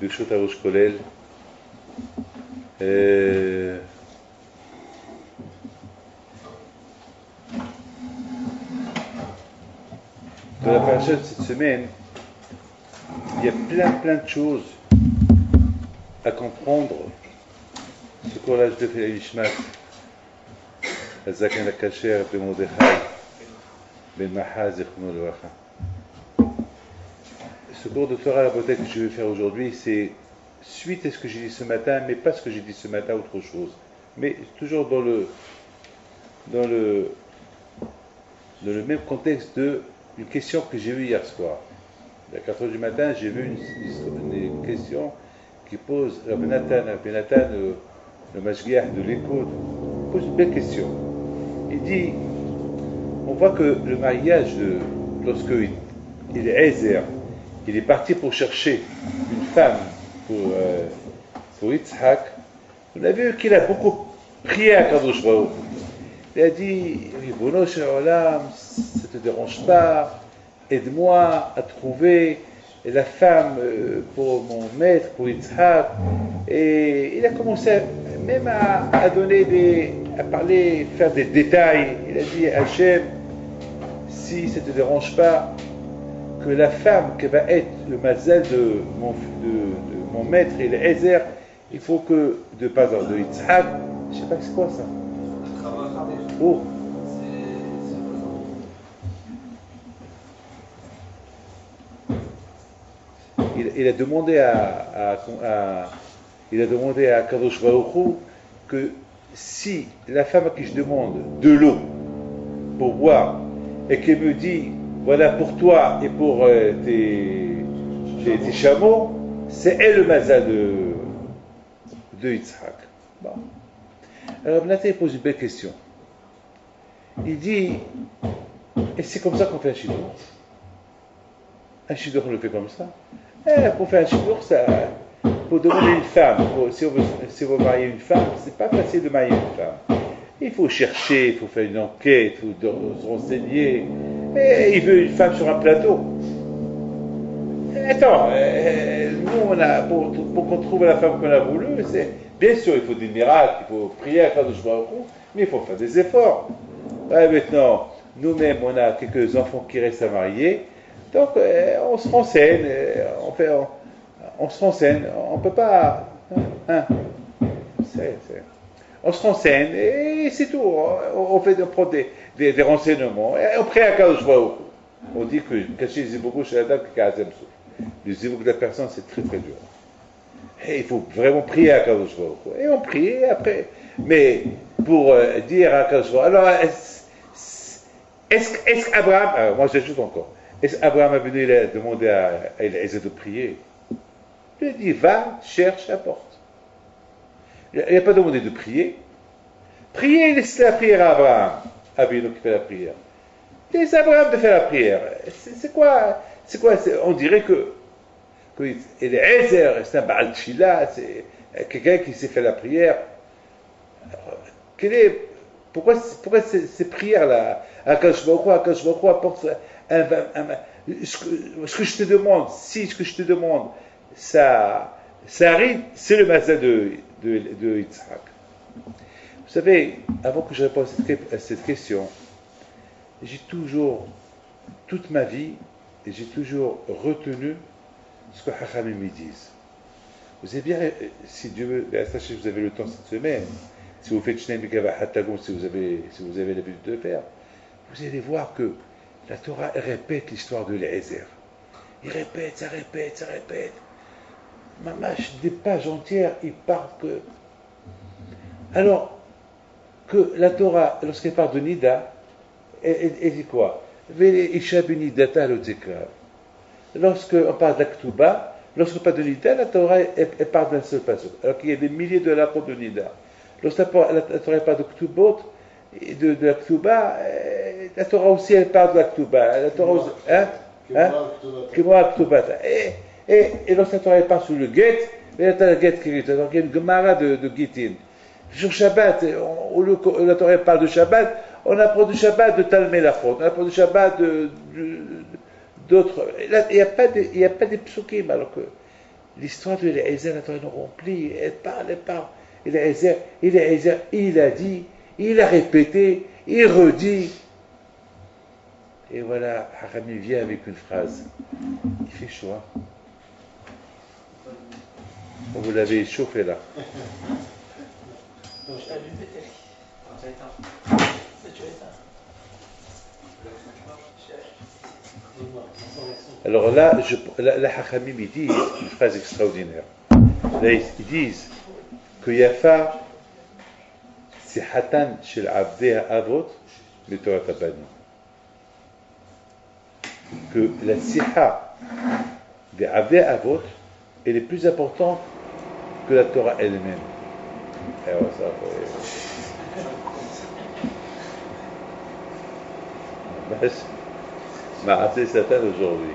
ברשות הראש כולל. Dans la paracha de cette semaine, il y a plein de choses à comprendre. Ce cours-là, je fais la Ishmat, Azakan Akacher, Ben Mordechai, Ben Mahaz, Zechno Levacha. Ce cours de Torah, la beauté que je vais faire aujourd'hui, c'est suite à ce que j'ai dit ce matin, mais pas ce que j'ai dit ce matin, autre chose. Mais toujours dans le même contexte d'une question que j'ai eue hier soir. À 4h du matin, j'ai vu une question qui pose Rabbi Nathan, le Mashgiach de l'Écho, pose une belle question. Il dit, on voit que le mariage, lorsque il est Ezer, il est parti pour chercher une femme pour Yitzhak, on a vu qu'il a beaucoup prié à Kadosh Baruch. Il a dit, Ribono shel Olam, ça ne te dérange pas, aide-moi à trouver la femme pour mon maître, pour Yitzhak. Et il a commencé même à donner à parler, faire des détails. Il a dit, Hachem, si ça ne te dérange pas, que la femme qui va être le mazal de mon maître et le Ezer, il faut que, de Yitzhak, je ne sais pas c'est quoi ça. Oh. Il a demandé à Kadosh Baruch Hu que si la femme à qui je demande de l'eau pour boire et qu'elle me dit voilà pour toi et pour tes chameaux, c'est elle le mazal de Yitzhak. Bon. Alors Nathan pose une belle question. Il dit, et c'est comme ça qu'on fait un shidduch. Un shidduch on le fait comme ça. Pour faire un shidduch, pour demander une femme, si on veut marier une femme, c'est pas facile de marier une femme. Il faut chercher, il faut faire une enquête, il faut se renseigner. Et il veut une femme sur un plateau. Attends, nous, pour qu'on trouve la femme qu'on a voulu, bien sûr, il faut des miracles, il faut prier à Kadosh Baruch Hu, mais il faut faire des efforts. Maintenant, nous-mêmes, on a quelques enfants qui restent à marier, donc on se renseigne, on se renseigne, on ne peut pas... On se renseigne et c'est tout, on prend des renseignements, et on prie à Kadosh Baruch Hu. On dit que cacher les ziboukou chez la dame qui a un souffle. Le ziboukou de la personne, c'est très très dur. Et il faut vraiment prier à Kadosh Baruch Hu. Et on prie après. Mais pour dire à Kadosh Baruch Hu, alors est-ce qu'Abraham, moi j'ajoute encore, est-ce qu'Abraham a venu demander à Eliezer de prier? Il a dit, va, cherche, apporte. Il n'a pas demandé de prier. Prier, laisse la prière à Abraham. Avinu qui fait la prière. Laisse Abraham de faire la prière. C'est quoi on dirait que Eliezer, c'est un Baal Tchila, c'est quelqu'un qui s'est fait la prière. Pourquoi ces prières-là, Akash Baruch Hu apporte ce que je te demande, si ce que je te demande, ça arrive, c'est le mazal de Yitzhak. Vous savez, avant que je réponde à cette question, j'ai toujours, toute ma vie, j'ai toujours retenu ce que Chachamim me disent. Vous avez bien, si Dieu veut, sachez que vous avez le temps cette semaine, si vous faites Shnei Mikavah Hatagom, si vous avez l'habitude de le faire, vous allez voir que la Torah répète l'histoire de l'Ezer. Il répète, ça répète. Mamash, des pages entières, il parle que... Alors, que la Torah, lorsqu'elle parle de Nida, elle dit quoi? Lorsqu'on parle d'Aktuba, lorsqu'on parle de Nida, la Torah, elle parle d'un seul passage. Alors qu'il y a des milliers de rapports de Nida. Lorsque la Torah parle de Ktubot, de l'Aktuba, la Torah aussi, elle parle de l'Aktuba. La Torah aussi, et lorsque la Torah parle sur le Get, il y a le Get qui est donc il y a une Gemara de Gitin. Sur Shabbat, la Torah parle de Shabbat, on apprend du Shabbat de Talmud Lachot, on apprend du Shabbat d'autres. Il n'y a pas des psukim, alors que l'histoire de Eliezer, la Torah nous remplit, elle parle, elle parle. Eliezer, il a dit, il a répété, il redit. Et voilà, Harami vient avec une phrase. Il fait chaud, hein. Vous l'avez chauffé là. Alors là, la Hachamim, ils disent une phrase extraordinaire. Là, ils disent que Yafa, c'est Hatan shel Abdei Avot, mais Torah Tabani. Que la Siha des Abdei Avot, elle est plus importante que la Torah elle-même. Alors ça, m'a rappelé Satan aujourd'hui.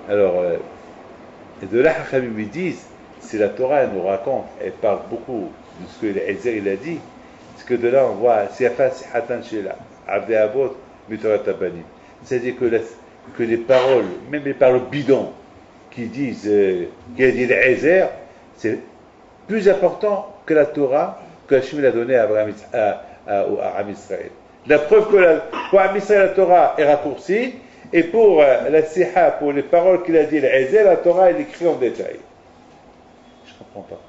Alors, et de là, Hachamim ils disent, si la Torah elle nous raconte, elle parle beaucoup de ce que Eliezer il a dit, parce que de là on voit, c'est-à-dire que les paroles, même les paroles bidons, qui disent, qui a dit Eliezer, c'est plus important que la Torah que Hachem a donnée à Abraham Israël. La preuve que pour Abraham Israël, la Torah est raccourcie, et pour la Siha, pour les paroles qu'il a dit Eliezer, la Torah est écrite en détail. Je ne comprends pas.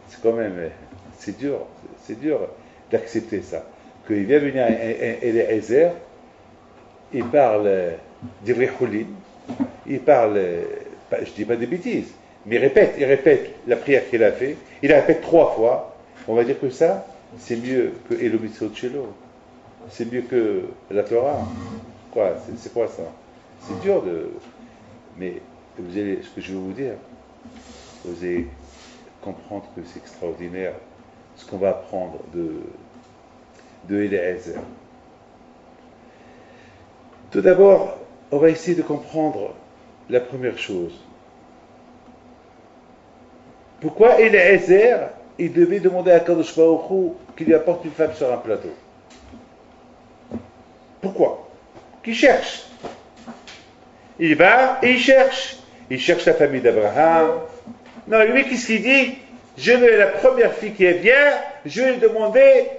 C'est quand même, c'est dur d'accepter ça. Qu'il vient venir Eliezer, il parle d'Ivri Choulin, il parle, je ne dis pas des bêtises, mais il répète la prière qu'il a fait, il la répète 3 fois. On va dire que ça, c'est mieux que Elomitzot Shelo, c'est mieux que la Torah. Quoi, c'est quoi ça? C'est dur de. Mais vous allez, ce que je vais vous dire, vous allez comprendre que c'est extraordinaire ce qu'on va apprendre de Eliezer. Tout d'abord, on va essayer de comprendre la première chose. Pourquoi Eliezer, il devait demander à Kadosh Baruch Hu qu'il lui apporte une femme sur un plateau? Pourquoi? Qui cherche. Il va et il cherche. Il cherche la famille d'Abraham. Non, lui, qu'est-ce qu'il dit? Je vais, la première fille qui vient, je vais lui demander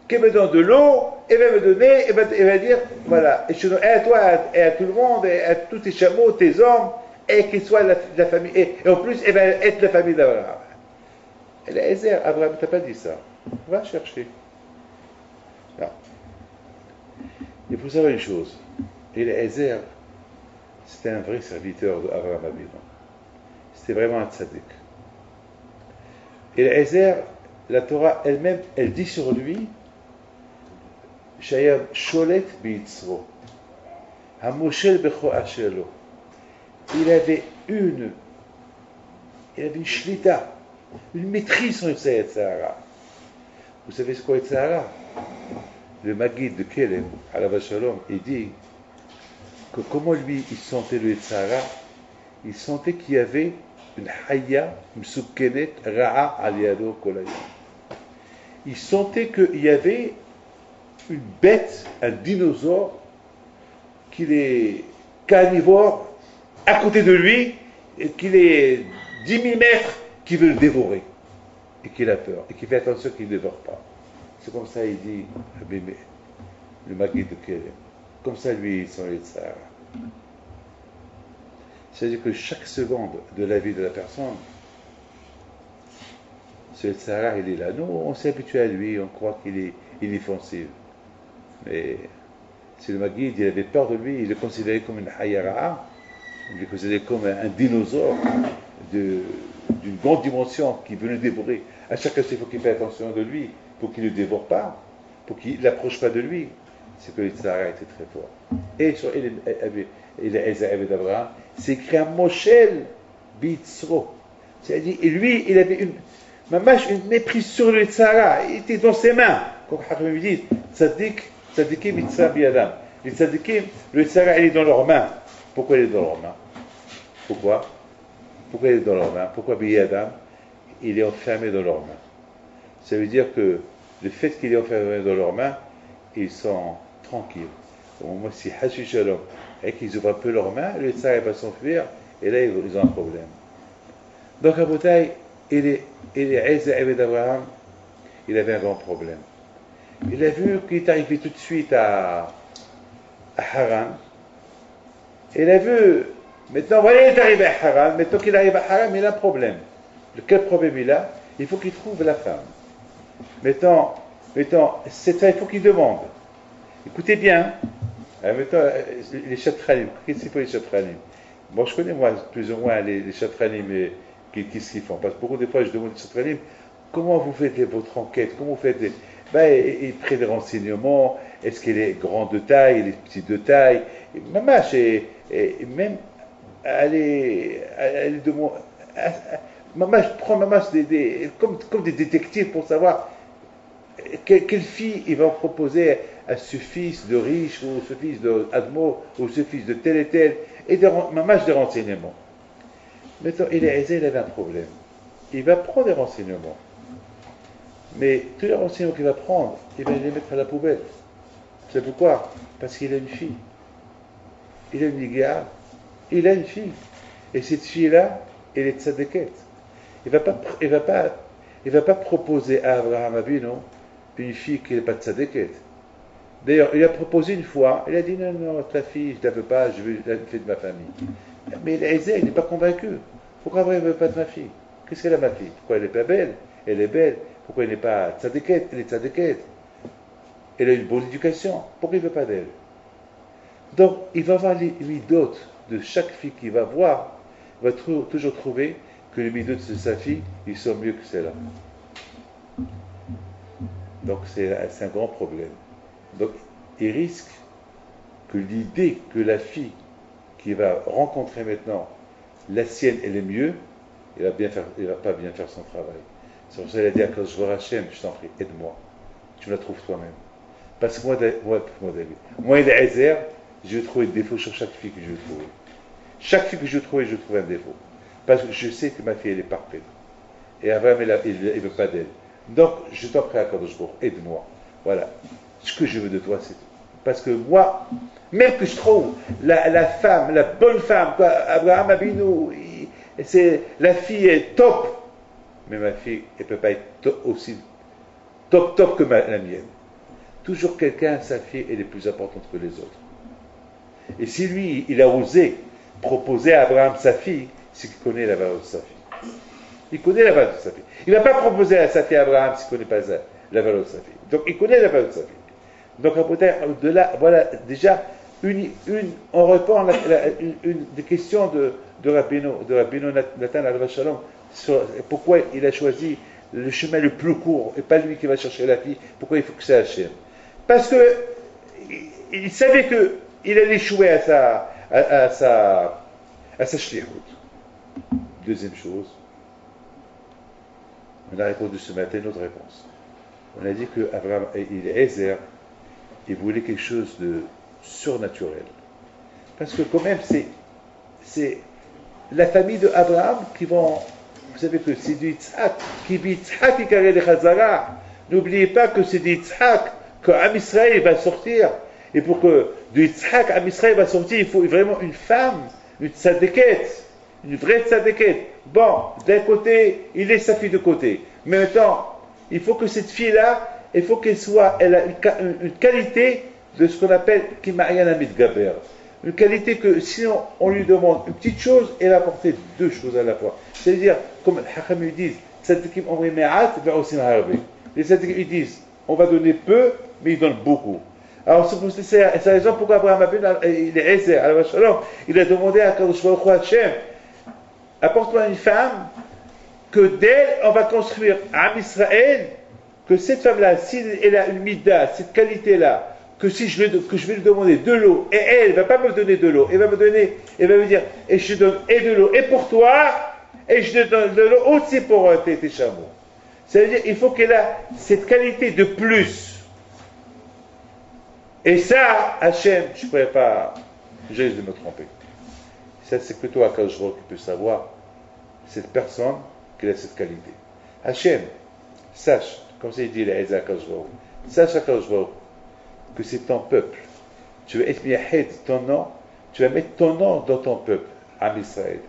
qu'elle me donne de l'eau, elle va me donner, elle va dire, voilà, et à toi et à tout le monde, et à tous tes chameaux, tes hommes, et qu'il soit la famille, et en plus, elle va être la famille d'Abraham. Eliezer, Abraham t'a pas dit ça. Va chercher. Non. Il faut savoir une chose. Eliezer, c'était un vrai serviteur d'Abraham Avinu. C'était vraiment un tzaddik. Eliezer, la Torah elle-même, elle dit sur lui, Shayab Sholet Bitzro, Hamoshel Becho Ashelo. Il avait une shlita, une maîtrise sur le Sahara. Vous savez ce qu'est le Sahara? Le Maguid de Kelem, Alav Shalom, il dit que comment lui, il sentait le Sahara, il sentait qu'il y avait une Hayya, Msukkenet, Ra'a, Aliado, Kolaya. Il sentait qu'il y avait une bête, un dinosaure, qu'il est carnivore, à côté de lui, et qu'il est 10 000 mètres, qui veut le dévorer, et qu'il a peur, et qu'il fait attention qu'il ne dévore pas. C'est comme ça, il dit, le Maguid de Kelem. Comme ça, lui, il sent les Sahara. C'est-à-dire que chaque seconde de la vie de la personne, ce Sahara, il est là. Nous, on s'est habitué à lui, on croit qu'il est inoffensif. Mais c'est le Maguid, il avait peur de lui, il le considérait comme une Hayara, il le considérait comme un dinosaure d'une grande dimension qui veut le dévorer. À chaque fois, il faut qu'il fasse attention de lui, pour qu'il ne le dévore pas, pour qu'il n'approche pas de lui. C'est que le Sahara était très fort. Et sur Eliezer d'Abraham, c'est écrit un Moshel Bitzro. C'est-à-dire, et lui, il avait une méprise sur le Sahara. Il était dans ses mains. Comme Hachamim dit, Tzadikim Mitzra Biadam. Les Tzadikim, le Sahara, il est dans leurs mains. Pourquoi il est dans leurs mains? Pourquoi il est dans leurs mains? Pourquoi Biadam? Il est enfermé dans leurs mains. Ça veut dire que le fait qu'il est enfermé dans leurs mains, ils sont tranquilles. Moi, si Hashi Shalom et qu'ils ouvrent un peu leurs mains, le Yitzhak va s'enfuir, et là ils ont un problème. Donc à Boutaï, il est Ezer Eved Abraham, il avait un grand problème. Il a vu qu'il est arrivé tout de suite à Haran. Il a vu, maintenant, voilà, il est arrivé à Haran. Maintenant qu'il arrive à Haran, il a un problème. Quel problème il a? Il faut qu'il trouve la femme. Maintenant, cette femme, il faut qu'il demande. Écoutez bien. Maintenant, les chatranim. Qu'est-ce que c'est pour les chatranim? Bon, je connais, moi, plus ou moins les chatranim, qu'est-ce qu'ils font? Parce que beaucoup de fois, je demande aux chatranim, comment vous faites votre enquête? Comment vous faites ils prennent des renseignements. Est-ce qu'elle est grande de taille, elle est petite de taille? Même aller demander. Maman, je prends comme des détectives pour savoir quelle fille il va proposer à ce fils de riche, ou ce fils de Admo, ou ce fils de tel et tel, et maman, des renseignements. Maintenant, il avait un problème. Il va prendre des renseignements. Mais tous les renseignements qu'il va prendre, il va les mettre à la poubelle. C'est pourquoi? Parce qu'il a une fille. Il a une nigéa. Il a une fille. Et cette fille-là, elle est tzadékette. Il ne va pas proposer à Abraham Avinu une fille qui n'est pas tzadékette. D'ailleurs, il a proposé une fois, il a dit non, ta fille, je ne la veux pas, je veux la fille de ma famille. Mais Eliezer, il n'est pas convaincu. Pourquoi Abraham ne veut pas de ma fille? Qu'est-ce qu'elle a, ma fille? Pourquoi elle n'est pas belle? Elle est belle. Pourquoi elle n'est pas tzadékette? Elle est tzadékette. Elle a une bonne éducation. Pourquoi il ne veut pas d'elle? Donc, il va voir les midot de chaque fille qu'il va voir. Il va toujours trouver que les midot de sa fille, ils sont mieux que celle-là. Donc, c'est un grand problème. Donc, il risque que l'idée que la fille qu'il va rencontrer maintenant, la sienne, elle est mieux, il ne va pas bien faire son travail. C'est pour ça qu'il a dit à quand je vois Hachem, je t'en prie, aide-moi. Tu me la trouves toi-même. Parce que moi, il est Ezer, je vais trouver des défauts sur chaque fille que je vais trouver. Chaque fille que je vais trouver un défaut. Parce que je sais que ma fille, elle est parfaite. Et Abraham, il ne veut pas d'elle. Donc, je t'en prie à Kadosh Baruch, aide-moi. Voilà. Ce que je veux de toi, c'est tout. Parce que moi, même que je trouve la femme, la bonne femme, Abraham Abinu, la fille est top, mais ma fille, elle ne peut pas être aussi top que la mienne. Toujours quelqu'un, sa fille, elle est plus importante que les autres. Et si lui, il a osé proposer à Abraham sa fille, c'est qu'il connaît la valeur de sa fille. Il connaît la valeur de sa fille. Il ne va pas proposer à sa fille à Abraham s'il ne connaît pas la valeur de sa fille. Donc il connaît la valeur de sa fille. Donc au-delà, voilà déjà on répond à une des questions de Rabbeinu Nathan Alav Shalom sur pourquoi il a choisi le chemin le plus court et pas lui qui va chercher la fille. Pourquoi il faut que ça Hachem? Parce que il savait qu'il allait échouer à sa shlichut. Deuxième chose, on a répondu ce matin une autre réponse. On a dit que Abraham, il est Ezer, il voulait quelque chose de surnaturel. Parce que quand même, c'est la famille de Abraham qui vont... Vous savez que c'est du Yitzhak, qui vit Yitzhak et carré les Chazara. N'oubliez pas que c'est du Yitzhak que Am Israël va sortir. Et pour que du Yitzhak Am Israël va sortir, il faut vraiment une femme, une tzadékette, une vraie tzadékette. Bon, d'un côté, il laisse sa fille de côté. Mais maintenant, il faut que cette fille-là, il faut elle a une qualité de ce qu'on appelle Kima'yan Gaber. Une qualité que si on lui demande une petite chose, elle va apporter deux choses à la fois. C'est-à-dire, comme les Hacham disent, les tzadikim ils disent, on va donner peu, mais ils donnent beaucoup. Alors c'est la raison pourquoi Abraham il est Ezer, il a demandé à Kadosh Baruch Hu Hashem, apporte-moi une femme que d'elle on va construire Am Israël, que cette femme-là, si elle a une mida, cette qualité-là, que je vais lui demander de l'eau, et elle ne va pas me donner de l'eau, elle va me dire, et je donne et de l'eau, et pour toi, et je te donne de l'eau aussi pour tes chameaux. C'est-à-dire, il faut qu'elle ait cette qualité de plus. Et ça, Hachem, je ne pourrais pas, je risque de me tromper. Ça, c'est plutôt Akadosh Baruch Hu qui peut savoir cette personne qui a cette qualité. Hachem, sache, comme ça il dit, sache Akadosh Baruch Hu, que c'est ton peuple. Tu veux être miahed ton nom, tu vas mettre ton nom dans ton peuple, Am Israël.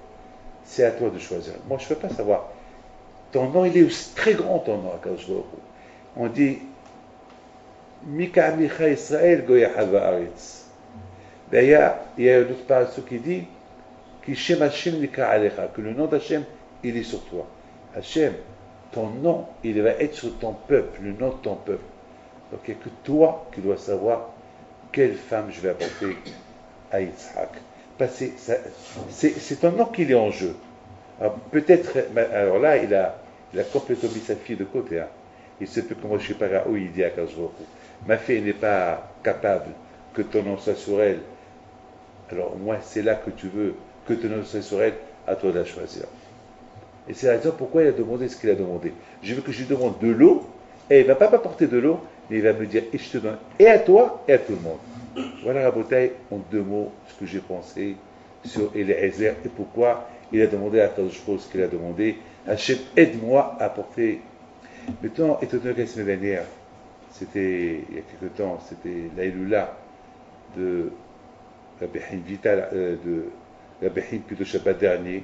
C'est à toi de choisir. Moi, je ne peux pas savoir. Ton nom, il est très grand, ton nom, Akadosh Baruch Hu. On dit, Mika Amicha Israël Goya Hava Aretz. D'ailleurs, il y a un autre parasou qui dit, Ki Shem Hashem Nika Alecha, que le nom d'Hachem, il est sur toi. Hachem, ton nom, il va être sur ton peuple, le nom de ton peuple. Donc il n'y a que toi qui dois savoir quelle femme je vais apporter à Yitzhak. Parce que c'est ton nom qui est en jeu. Alors, peut-être, alors là, il a complètement mis sa fille de côté. Hein. Il se peut que moi je suis pas là où il dit à Kajroku. Ma fille n'est pas capable que ton nom soit sur elle. Alors, moi, c'est là que tu veux que ton nom soit sur elle, à toi de la choisir. Et c'est la raison pourquoi il a demandé ce qu'il a demandé. Je veux que je lui demande de l'eau, et il ne va pas m'apporter de l'eau, mais il va me dire, et je te donne, et à toi, et à tout le monde. Voilà, Rabotai, en 2 mots, ce que j'ai pensé sur Eliezer, et pourquoi il a demandé à Kadosh ce qu'il a demandé. Hachem, aide-moi à apporter. Maintenant, étant donné que la semaine dernière, c'était, il y a quelque temps, c'était l'Aïloula de la Behin Vital, de la Behin plutôt Shabbat dernier,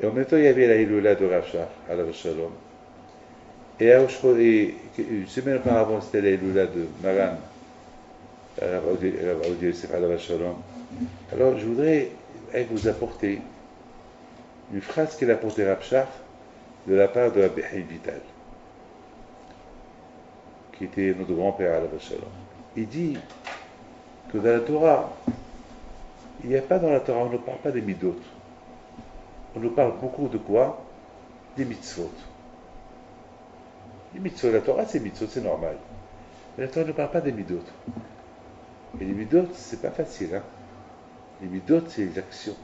et en même temps, il y avait la Hiloula de Rachar, à la Shalom. Et une semaine auparavant, c'était la Hiloula de Maran, à la Shalom. Alors, je voudrais vous apporter une phrase qu'il a apportée Rachar de la part de la Behin Vital, qui était notre grand-père à la Shalom. Il dit que dans la Torah, il n'y a pas dans la Torah, on ne parle pas des midot. On nous parle beaucoup de quoi? Des mitzvot. Les mitzvot, la Torah, c'est mitzvot, c'est normal. Mais la Torah ne parle pas des midot. Et les midot, c'est pas facile. Hein? Les midot, c'est des actions,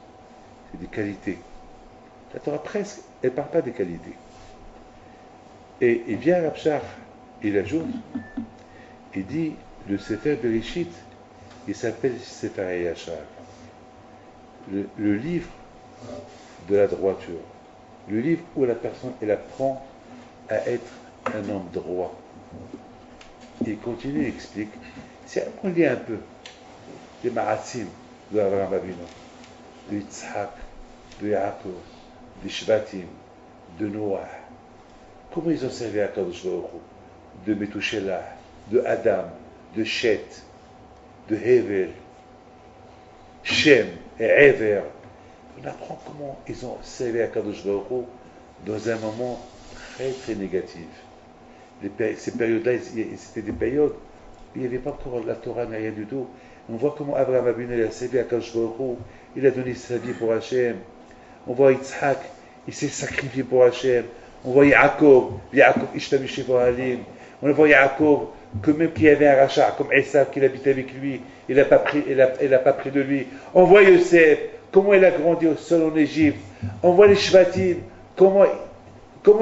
c'est des qualités. La Torah, presque, elle ne parle pas des qualités. Et il vient à Rabshar, il ajoute, il dit, le Sefer Bereshit, il s'appelle Sefer Yashar. Le livre de la droiture. Le livre où la personne, elle apprend à être un homme droit. Et il continue, il explique. Si on lit un peu les Marasim de Abraham Avinu, de Yitzhak, de Yaakov, de Shvatim, de Noah, comment ils ont servi à Kadosh Baruch Hu, de Metushelah, de Adam, de Shet, de Hevel, Shem et Ever. On apprend comment ils ont servi à Kadosh Baruch Hu dans un moment très très négatif. Ces périodes-là, c'était des périodes où il n'y avait pas encore la Torah, ni rien du tout. On voit comment Abraham Avinu a servi à Kadosh Baruch Hu, il a donné sa vie pour Hachem. On voit Yitzhak, il s'est sacrifié pour Hachem. On voit Yaakov Ishtamishi pour Halim. On voit Yaakov, que même qu'il y avait un rachat, comme Esav, qu'il habitait avec lui, il n'a pas pris de lui. On voit Yosef, comment il a grandi au sol en Égypte. On voit les Shvatim, comment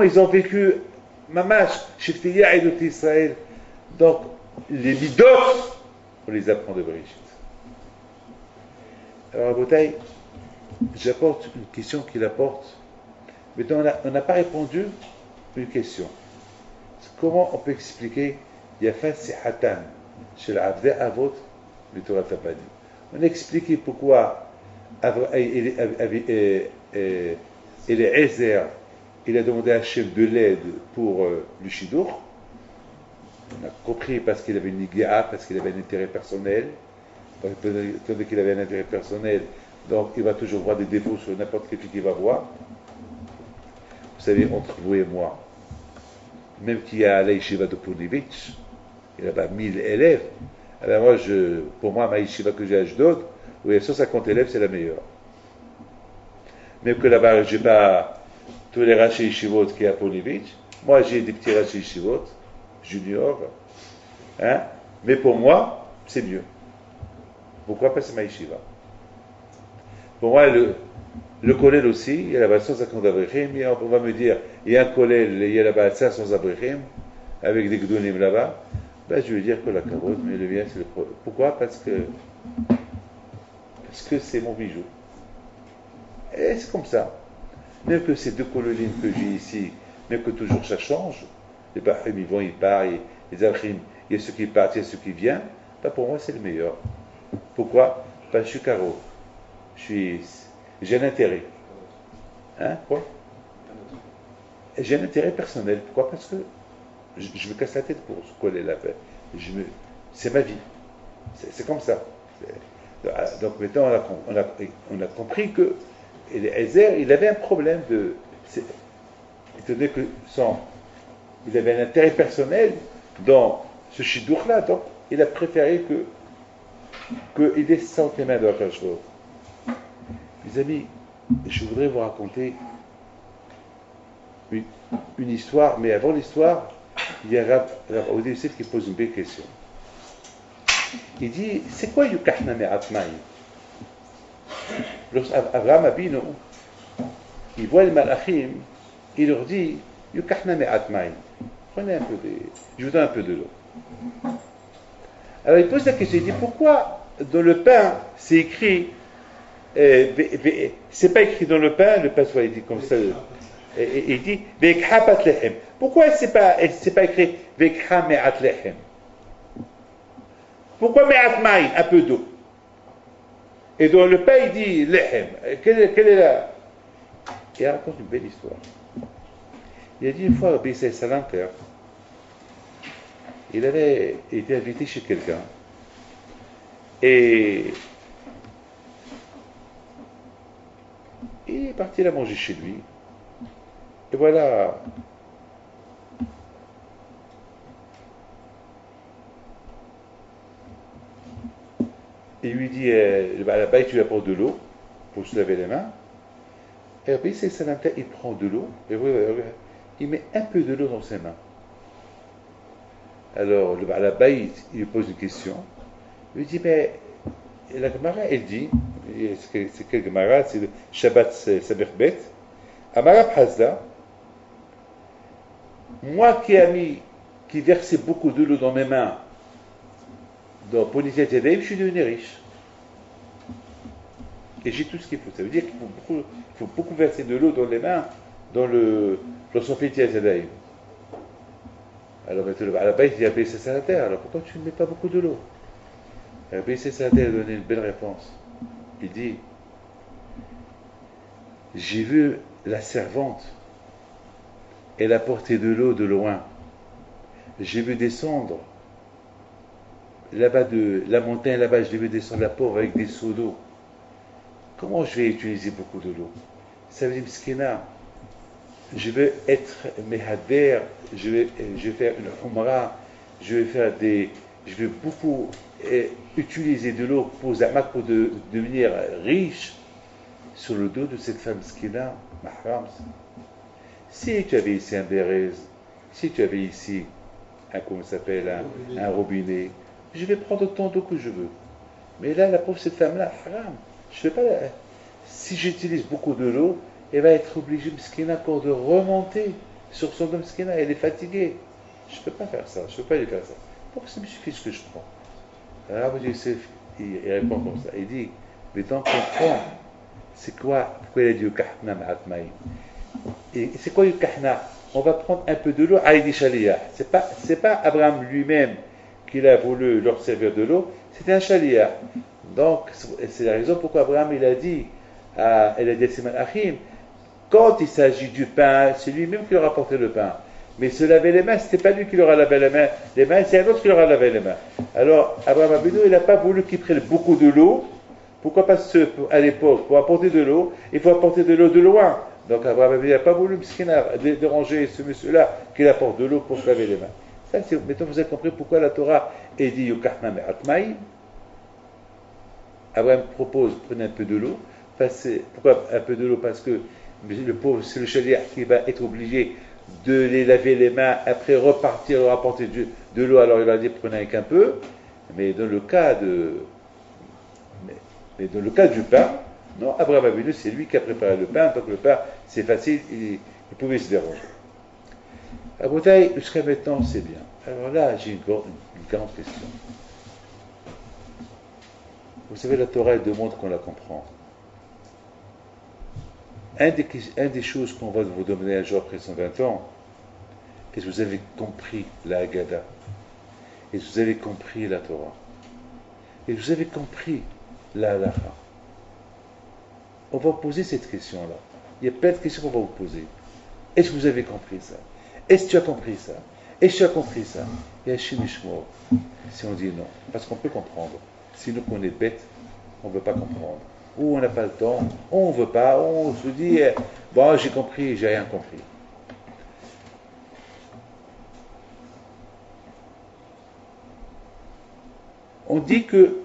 ils ont vécu Mamash, Shiftiya et d'autres Israël. Donc, les midot, on les apprend de Bereshit. Alors, à Botaï, j'apporte une question qu'il apporte. Maintenant, on n'a pas répondu à une question. Comment on peut expliquer Yafat Sihatan chez l'Avdé Avot, le Torah Tabani? On a expliqué pourquoi Eliezer, il a demandé à Hachem de l'aide pour le Shidour. On a compris parce qu'il avait une Nigia, parce qu'il avait un intérêt personnel. Tandis qu'il avait un intérêt personnel, donc il va toujours voir des défauts sur n'importe quel fille qu'il va voir. Vous savez, entre vous et moi, même qu'il y a à la yeshiva de Pounevitch, il y a 1000 élèves. Alors moi, pour moi, ma yeshiva que j'ai à Ashdod, où il y a 150 élèves, c'est la meilleure. Même que là-bas, je n'ai pas tous les rachis yeshivot qu'il y a à Pounevitch. Moi, j'ai des petits rachis yeshivot, juniors. Hein? Mais pour moi, c'est mieux. Pourquoi? Parce que c'est ma yeshiva. Pour moi, le kollel aussi, il y a là-bas 150 abrichim, on va me dire, il y a un kollel, il y a là-bas 500 abrichim, avec des gdounim là-bas, ben, je vais dire que la kavod, mais le bien, c'est le problème. Pourquoi? Parce que c'est mon bijou. Et c'est comme ça. Même que ces deux kollelim que j'ai ici, même que toujours ça change, les bahrim, ils vont, ils partent, les abrichim, il y a ceux qui partent, il y a ceux qui viennent, ben, pour moi, c'est le meilleur. Pourquoi? Pas, je suis carreau. J'ai un intérêt. Hein, quoi? J'ai un intérêt personnel. Pourquoi? Parce que je me casse la tête pour coller la paix. C'est ma vie. C'est comme ça. Donc maintenant, on a compris que Eliezer, il avait un problème de. Étant donné que il avait un intérêt personnel dans ce chidour-là, donc il a préféré qu'il ait sans les mains de Akash Baruch. Mes amis, je voudrais vous raconter une histoire, mais avant l'histoire, il y a Rav Oudi Youssef qui pose une belle question. Il dit, c'est quoi Yukahna Me'atmaï? Abraham Abino, il voit les malachim, il leur dit, Yukahna Me'atmaï. Prenez un peu je vous donne un peu de l'eau. Alors il pose la question, il dit, pourquoi dans le pain, c'est écrit, c'est pas écrit dans le pain soit il dit comme ça, et il dit, Vekha pat lechem. Pourquoi c'est pas écrit Vekha me'at lechem? Pourquoi me'at maïn, un peu d'eau? Et dans le pain, il dit lechem. Quelle est la. Il raconte une belle histoire. Il a dit une fois, Rabbi Yisraël Salanter, il avait été invité chez quelqu'un. Et il est parti la manger chez lui. Et voilà. Il lui dit, là-bas, tu lui apportes de l'eau pour se laver les mains. Et puis, c'est Salanter, il prend de l'eau, et il met un peu de l'eau dans ses mains. Alors, là-bas, il lui pose une question. Il lui dit, mais la Gemara, elle dit, c'est quelle Gemara? C'est le Shabbat Sabir Bet. Amara Hazda, moi qui versais beaucoup de l'eau dans mes mains, dans Ponitiat Yadayim, je suis devenu riche. Et j'ai tout ce qu'il faut. Ça veut dire qu'il faut beaucoup verser de l'eau dans les mains, dans son Ponitiat Yadayim. Alors, à la base, il dit à Béissé Salater, alors pourquoi tu ne mets pas beaucoup de l'eau? Et Béissé Salater a donné une belle réponse. Il dit, j'ai vu la servante, elle a porté de l'eau de loin. J'ai vu descendre, là-bas de la montagne, là-bas, je l'ai vu descendre la pauvre avec des seaux d'eau. Comment je vais utiliser beaucoup de l'eau? Ça veut dire, Mskina, je vais être mehader, je vais faire une umrah, je vais beaucoup utiliser de l'eau pour devenir riche sur le dos de cette femme skina, mahram. Si tu avais ici un bérez, si tu avais ici un robinet, je vais prendre autant d'eau que je veux. Mais là, la pauvre cette femme-là, haram, je ne fais pas. Si j'utilise beaucoup de l'eau, elle va être obligée, Mskina, encore de remonter sur son dos Mskina. Elle est fatiguée. Je ne peux pas faire ça. Je ne peux pas lui faire ça. Pourquoi ça me suffit ce que je prends? Alors, Rabbi Youssef, il répond comme ça. Il dit, mais tant qu'on prend, c'est quoi? Pourquoi il a dit Yukahna ma'atmaï? Et c'est quoi Yukahna? On va prendre un peu de l'eau à Aïdi Shaliyah. C'est pas Abraham lui-même qui a voulu leur servir de l'eau, c'était un Shaliyah. Donc, c'est la raison pourquoi Abraham, il a dit à Siman Achim, quand il s'agit du pain, c'est lui-même qui leur a apporté le pain. Mais se laver les mains, ce n'était pas lui qui leur a lavé les mains, c'est un autre qui leur a lavé les mains. Alors, Abraham Abino, il n'a pas voulu qu'ils prennent beaucoup de l'eau. Pourquoi? Parce qu'à l'époque, pour apporter de l'eau, il faut apporter de l'eau de loin. Donc, Abraham Abino n'a pas voulu déranger ce monsieur-là qui apporte de l'eau pour se laver les mains. Ça, maintenant, vous avez compris pourquoi la Torah est dit Yukahna me'atmaï. Abraham propose, prenez un peu de l'eau. Pourquoi un peu de l'eau? Parce que le pauvre, c'est le chalier qui va être obligé de les laver les mains, après repartir, leur apporter de l'eau, alors il va dire prenez avec un peu. Mais dans le cas du pain, non, Abraham Avinu, c'est lui qui a préparé le pain, donc le pain, c'est facile, il pouvait se déranger. À Boutaï, jusqu'à maintenant, c'est bien. Alors là, j'ai une grande question. Vous savez, la Torah, elle demande qu'on la comprend. Un des choses qu'on va vous demander un jour après 120 ans, est-ce que vous avez compris la Haggadah? Est-ce que vous avez compris la Torah? Et vous avez compris la halakha. On va poser cette question-là. Il y a plein de questions qu'on va vous poser. Est-ce que vous avez compris ça? Est-ce que tu as compris ça? Est-ce que tu as compris ça? Il y a Shimishmo. Si on dit non, parce qu'on peut comprendre. Sinon qu'on est bête, on ne veut pas comprendre. Ou on n'a pas le temps, ou on ne veut pas, ou on se dit, bon, j'ai compris, j'ai rien compris. On dit que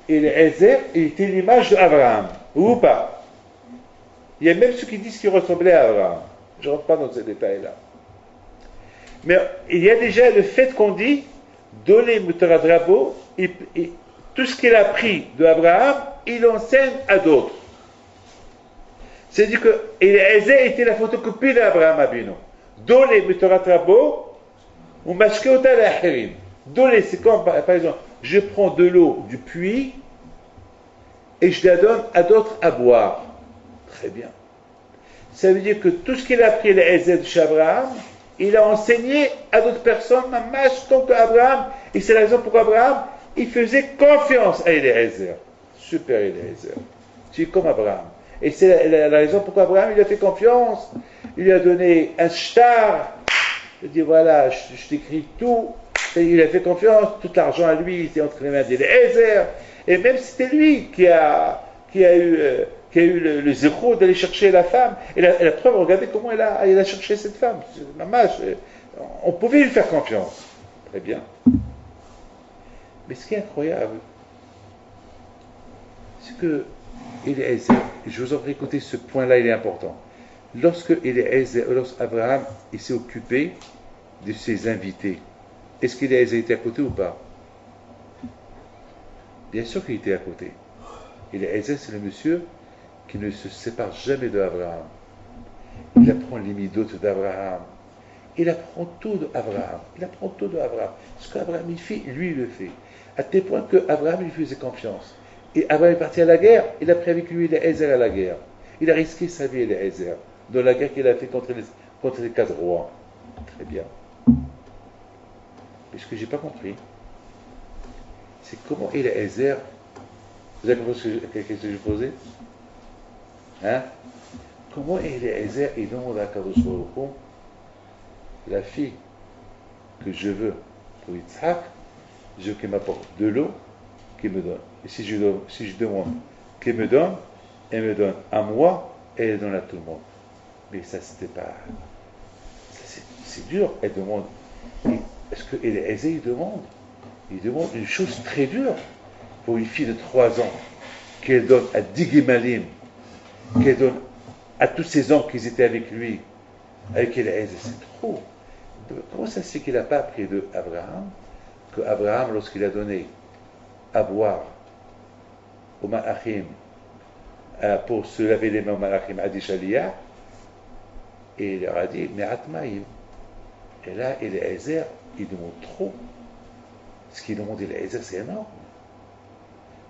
Eliezer était l'image d'Abraham, ou pas? Il y a même ceux qui disent qu'il ressemblait à Abraham. Je ne rentre pas dans ces détails-là. Mais il y a déjà le fait qu'on dit, Dolé Mutaradrabo, tout ce qu'il a appris d'Abraham, il enseigne à d'autres. C'est-à-dire que Eliezer était la photocopie d'Abraham Abino. Dolé Mutaradrabo, ou Mashkeota l'Ahirim. Dolé, c'est comme, par exemple, je prends de l'eau du puits et je la donne à d'autres à boire. Très bien. Ça veut dire que tout ce qu'il a appris Eliezer de chez Abraham, il a enseigné à d'autres personnes, tant qu'Abraham, et c'est la raison pourquoi Abraham, il faisait confiance à Eliezer. Super Eliezer. Tu es comme Abraham. Et c'est la raison pourquoi Abraham, il a fait confiance. Il lui a donné un shtar. Il a dit, voilà, je t'écris tout. Et il a fait confiance. Tout l'argent à lui, il était entre les mains d'Eliezer. Et même c'était lui qui a eu le zéro d'aller chercher la femme. Et la preuve, regardez comment il a cherché cette femme. On pouvait lui faire confiance. Très bien. Mais ce qui est incroyable, c'est que Eliezer, je vous en prie, écoutez, ce point-là, il est important. Lorsque Abraham il s'est occupé de ses invités, est-ce qu'Eliezer était à côté ou pas? Bien sûr qu'il était à côté. Eliezer, c'est le monsieur qui ne se sépare jamais d'Abraham. Il apprend les midotes d'Abraham. Il apprend tout d'Abraham. Il apprend tout d'Abraham. Ce qu'Abraham il fait, lui il le fait. À tel point qu'Abraham lui faisait confiance. Et Abraham est parti à la guerre, il a pris avec lui Eliezer à la guerre. Il a risqué sa vie, Eliezer, dans la guerre qu'il a fait contre les 4 rois. Très bien. Mais ce que je n'ai pas compris, c'est comment Eliezer. Vous avez compris la question que je posais? Hein? Comment Eliezer, il demande à Kadosh Baruch Hu, la fille que je veux pour Yitzhak, je veux qu'elle m'apporte de l'eau, qu'elle me donne. Et si je demande qu'elle me donne, elle me donne à moi et elle donne à tout le monde. Mais ça, c'était pas. C'est dur. Elle demande. Est-ce que Eliezer, il demande une chose très dure pour une fille de 3 ans, qu'elle donne à 10 Gemalim, qu'elle donne à tous ces hommes qui étaient avec lui, avec Eliezer. C'est trop. Comment ça se fait qu'il n'a pas appris de Abraham, que Abraham, lorsqu'il a donné à boire au Malachim, pour se laver les mains au Malachim, à Dishalia, et il leur a dit, mais Atmaïm. Et là, Eliezer, il demande trop. Ce qu'il demande Eliezer, c'est énorme.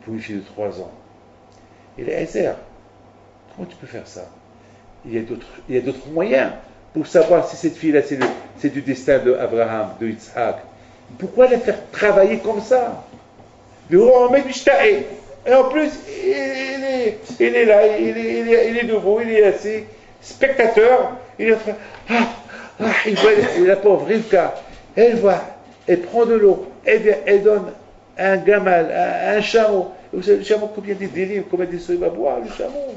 Pour une fille de 3 ans. Eliezer, comment tu peux faire ça? Il y a d'autres moyens pour savoir si cette fille-là, c'est du destin d'Abraham, de Yitzhak. Pourquoi la faire travailler comme ça? Et en plus, il est là, il est debout, il est assis, spectateur, il est en train, il voit la pauvre Rivka, elle prend de l'eau, elle donne un gamal, un chameau. Vous savez, le chameau, combien de délires, combien de il va boire, le chameau?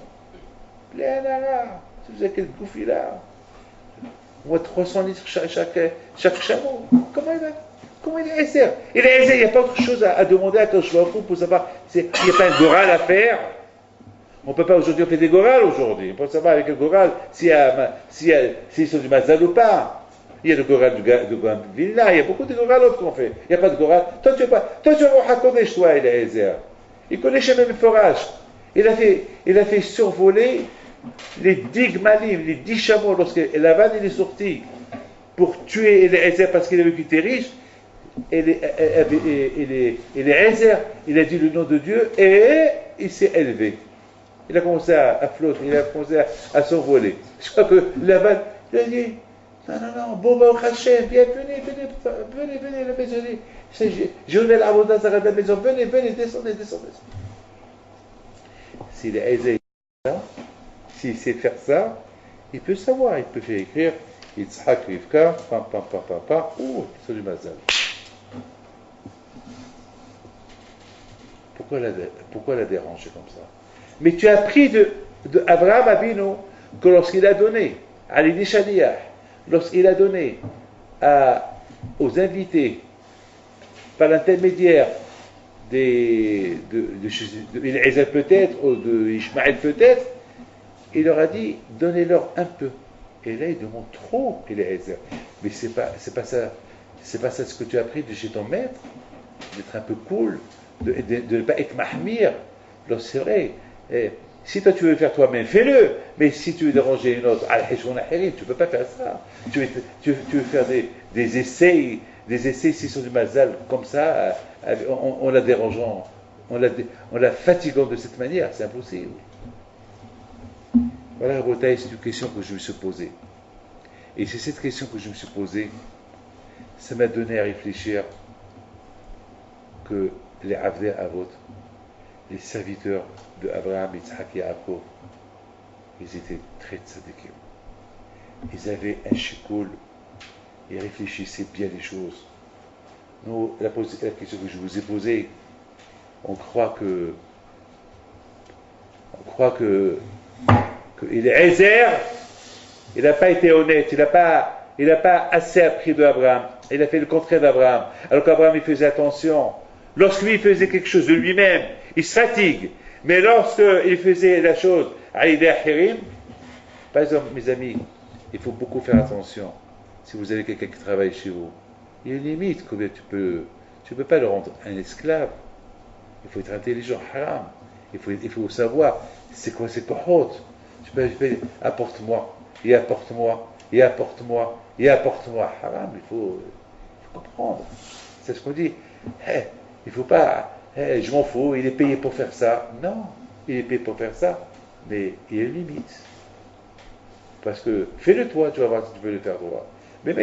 Plein là, vous avez quel gouffi là? Au moins 300 litres chaque chameau. Comment il est Ezer? Il n'y a pas autre chose à demander à Kadosh Baruch Hu pour savoir. Il n'y a pas un goral à faire. On ne peut pas aujourd'hui, on fait des gorals aujourd'hui. On peut savoir avec le goral s'ils sont du mazal ou pas. Il y a le goral de Vilna, il y a beaucoup de goralotes qu'on fait. Il n'y a pas de goral. Toi, tu vas voir Hakodesh, toi, il est Ezer. Il connaît jamais le forage. Il a fait survoler les 10 gmalim, les 10 chameaux, lorsque Lavan il est sorti pour tuer Eliezer parce qu'il a vu qu'il était riche. Eliezer, il a dit le nom de Dieu et il s'est élevé. Il a commencé à flotter, il a commencé à s'envoler. Je crois que Lavan, il a dit non, bon, Hachem, venez, la maison. Je vais à la maison, venez, descendez. s'il est aisé, s'il sait faire ça, il peut savoir, il peut faire écrire Yitzhak Rivka, pam pam pam pam pam, oh, c'est du mazal. Pourquoi la déranger comme ça? Mais tu as appris de Abraham Avinu que lorsqu'il a donné à l'Inishaliah, lorsqu'il a donné aux invités par l'intermédiaire de Eliezer peut-être, ou de Ishmaël peut-être, il leur a dit, donnez-leur un peu. Et là, il demande trop, Eliezer. Mais c'est pas ça ce que tu as appris de chez ton maître, d'être un peu cool, de ne pas être mahmir. Alors c'est vrai, si toi tu veux faire toi-même, fais-le. Mais si tu veux déranger une autre, tu ne peux pas faire ça. Tu veux faire des essais si sont du mazal comme ça, en la dérangeant, en la fatiguant de cette manière, c'est impossible. Voilà, Rabotai, c'est une question que je me suis posée. Et c'est cette question que je me suis posée, ça m'a donné à réfléchir que les Avdei Avot, les serviteurs de Abraham, Yitzhak et Yaakov, ils étaient très tzadikim. Ils avaient un shikoul, ils réfléchissaient bien les choses. Nous, la question que je vous ai posée, on croit que Eliezer, il n'a pas été honnête, il n'a pas assez appris d'Abraham, il a fait le contraire d'Abraham, alors qu'Abraham il faisait attention. Lorsqu'il faisait quelque chose de lui-même, il se fatigue, mais lorsqu'il faisait la chose à l'idée Hirim, par exemple, mes amis, il faut beaucoup faire attention. Si vous avez quelqu'un qui travaille chez vous, il y a une limite, combien tu peux pas le rendre un esclave. Il faut être intelligent, haram. Il faut savoir c'est quoi ces kohot. Tu peux apporte-moi, et apporte-moi, et apporte-moi, et apporte-moi, haram. Il faut comprendre. C'est ce qu'on dit. Il ne faut pas, je m'en fous, il est payé pour faire ça. Non, il est payé pour faire ça, mais il y a une limite. Parce que fais-le toi, tu vas voir si tu peux le faire toi. Mais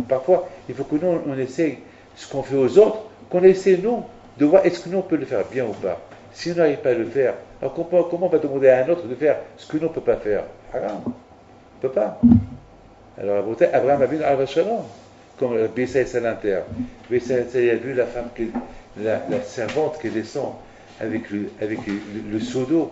parfois, il faut que nous, on essaye ce qu'on fait aux autres, qu'on essaie nous, de voir est-ce que nous, on peut le faire bien ou pas. Si on n'arrive pas à le faire, alors comment on va demander à un autre de faire ce que nous, on ne peut pas faire? Haram. On ne peut pas. Alors, Abraham a vu al Shalom, comme Bessaï Salinter. Bessaï a vu la femme, la servante qui descend avec le seau d'eau.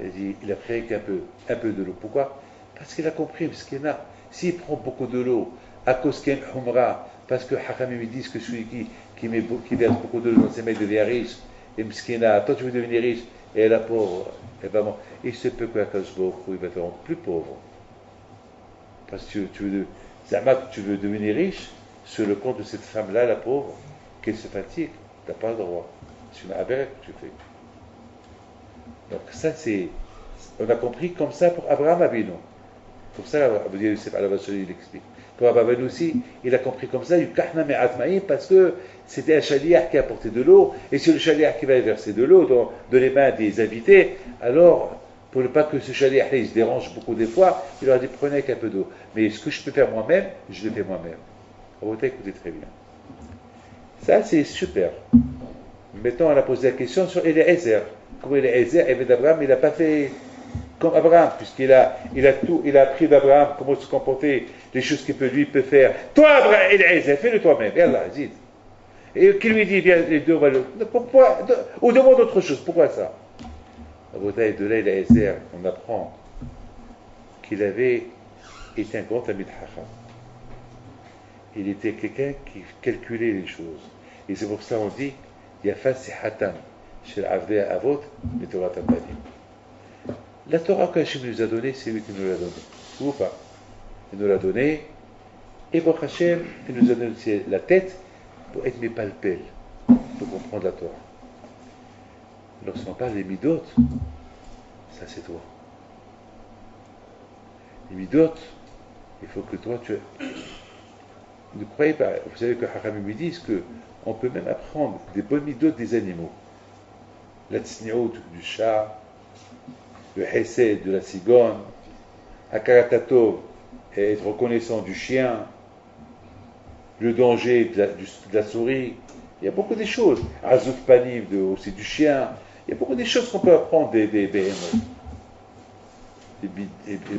Il a pris un peu de l'eau. Pourquoi? Parce qu'il a compris, parce qu'il a. S'il prend beaucoup de l'eau, à cause qu'il y a une humra, parce que Hakhamim disent que celui qui verse beaucoup de l'eau dans ses mains devient riche, et Mskina, toi tu veux devenir riche, et la pauvre, et vraiment, il se peut qu'Akash Baruch il va te rendre plus pauvre. Parce que tu veux devenir riche sur le compte de cette femme-là, la pauvre, qu'elle se fatigue, tu n'as pas le droit. C'est une aberration que tu fais. Donc ça c'est, on a compris comme ça pour Abraham Avinu. Pour ça, il explique. Pour Abraham Avinu aussi, il a compris comme ça, parce que c'était un chaliach qui a apporté de l'eau, et si le chaliach qui va verser de l'eau dans les mains des invités, alors, pour ne pas que ce chaliach se dérange beaucoup des fois, il leur a dit prenez avec un peu d'eau. Mais ce que je peux faire moi-même, je le fais moi-même. On va écouter très bien. Ça, c'est super. Maintenant, on a posé la question sur Eliezer. Comment Eliezer, Eved d'Abraham, il n'a pas fait comme Abraham, puisqu'il a appris d'Abraham comment se comporter, les choses qu'il peut faire. Toi, Abraham, Eliezer, fais-le toi-même. Et Allah, dis. Et qui lui dit, viens, les deux, on va le. Pourquoi? Ou demande autre chose. Pourquoi ça? De là, Eliezer, on apprend qu'il avait été un grand ami de Hacham. Il était quelqu'un qui calculait les choses. Et c'est pour ça qu'on dit, Yafa Sihatam, chez l'Avdei Avot, mais Torah Tabanim. La Torah qu'Hachem nous a donnée, c'est lui qui nous l'a donnée. Ou pas? Il nous l'a donnée, et pour Hachem, il nous a donné la tête pour être mes palpels, pour comprendre la Torah. Lorsqu'on parle des midot, ça c'est toi. Les midot, il faut que toi, ne croyez pas, vous savez que Hachamim me disent qu'on peut même apprendre des bonnes midot des animaux. La tsniout du chat, le hesed de la cigogne, Akaratatov, être reconnaissant du chien, le danger de la souris. Il y a beaucoup de choses. Azout panim, aussi du chien. Il y a beaucoup de choses qu'on peut apprendre des BMO. Les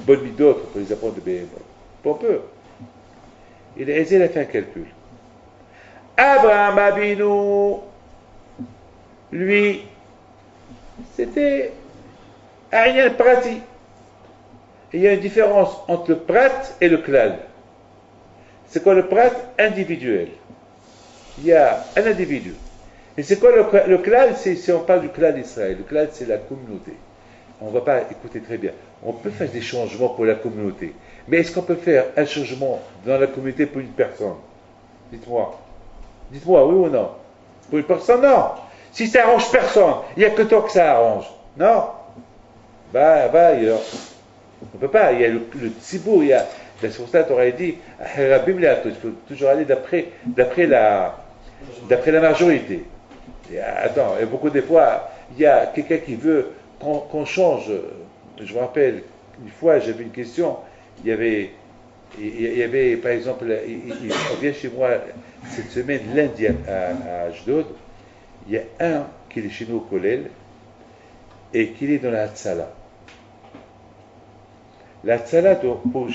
bonnes midotes, on peut les apprendre des BMO. On peut. Il a fait un calcul. Abraham Abinu, lui, c'était un prati. Il y a une différence entre le prat et le klal. C'est quoi le prat? Individuel. Il y a un individu. Et c'est quoi le klal? Si on parle du klal d'Israël, le klal c'est la communauté. On ne va pas écouter très bien. On peut faire des changements pour la communauté. Mais est-ce qu'on peut faire un changement dans la communauté pour une personne? Dites-moi. Dites-moi, oui ou non? Pour une personne, non. Si ça arrange personne, il n'y a que toi que ça arrange. Non. Va ailleurs. On ne peut pas. Il y a le tzibour, il y a. C'est pour ça qu'on aurait dit, il faut toujours aller d'après la majorité. Attends, et beaucoup de fois, il y a quelqu'un qui veut qu'on change. Je me rappelle, une fois, j'avais une question, il y avait par exemple, on vient chez moi cette semaine, lundi à Ashdod, il y a un qui est chez nous au Kollel, et qui est dans la Hatzala. La Hatzala pour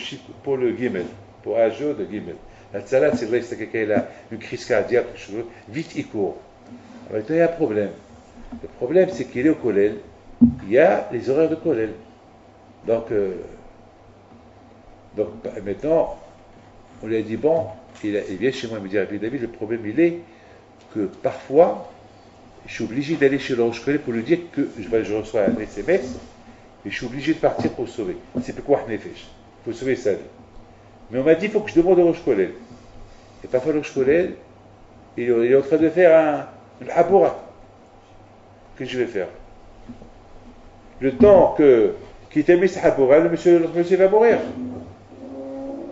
le Gimel, pour Ashdod, le Gimel. La Hatzala, c'est vrai, c'est quelqu'un qui a une crise cardiaque, vite il court. Alors, il y a un problème. Le problème, c'est qu'il est au Kollel, il y a les horaires de Kollel. Donc maintenant, on lui a dit, bon, il vient chez moi, il me dit, David, le problème, il est que parfois, je suis obligé d'aller chez le Rosh Kollel pour lui dire que je reçois un SMS, et je suis obligé de partir pour le sauver. C'est pourquoi il faut sauver sa vie. Mais on m'a dit, il faut que je demande au Rosh Kollel. Et parfois, le Rosh Kollel, il est en train de faire un haboura. Qu'est-ce que je vais faire? Le temps qu'il t'a mis ce haboura, le monsieur va mourir.